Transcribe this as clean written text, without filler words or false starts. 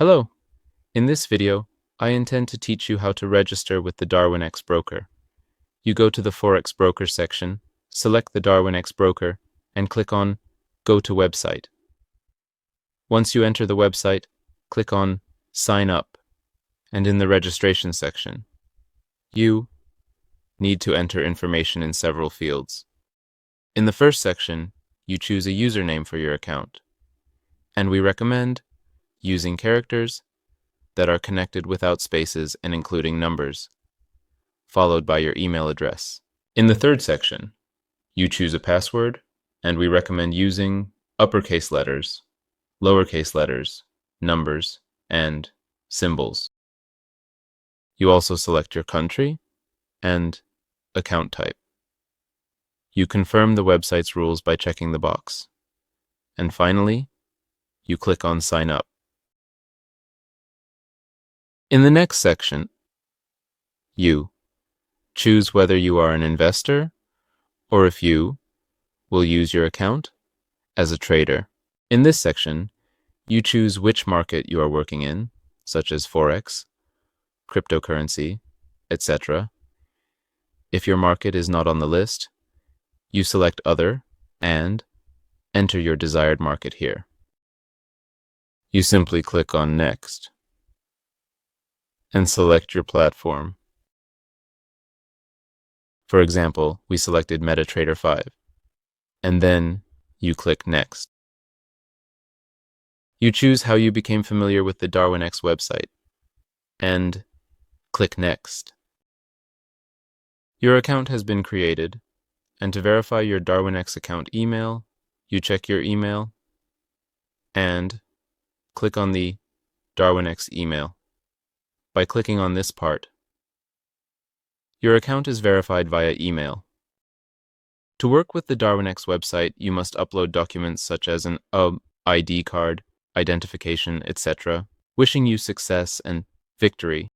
Hello. In this video, I intend to teach you how to register with the Darwinex broker. You go to the Forex broker section, select the Darwinex broker, and click on Go to Website. Once you enter the website, click on Sign Up, and in the registration section, you need to enter information in several fields. In the first section, you choose a username for your account, and we recommend using characters that are connected without spaces and including numbers, followed by your email address. In the third section, you choose a password, and we recommend using uppercase letters, lowercase letters, numbers, and symbols. You also select your country and account type. You confirm the website's rules by checking the box. And finally, you click on Sign Up. In the next section, you choose whether you are an investor or if you will use your account as a trader. In this section, you choose which market you are working in, such as Forex, cryptocurrency, etc. If your market is not on the list, you select Other and enter your desired market here. You simply click on Next and select your platform. For example, we selected MetaTrader 5, and then you click Next. You choose how you became familiar with the Darwinex website, and click Next. Your account has been created, and to verify your Darwinex account email, you check your email, and click on the Darwinex email. By clicking on this part, your account is verified via email. To work with the Darwinex website, you must upload documents such as an ID card, identification, etc. Wishing you success and victory.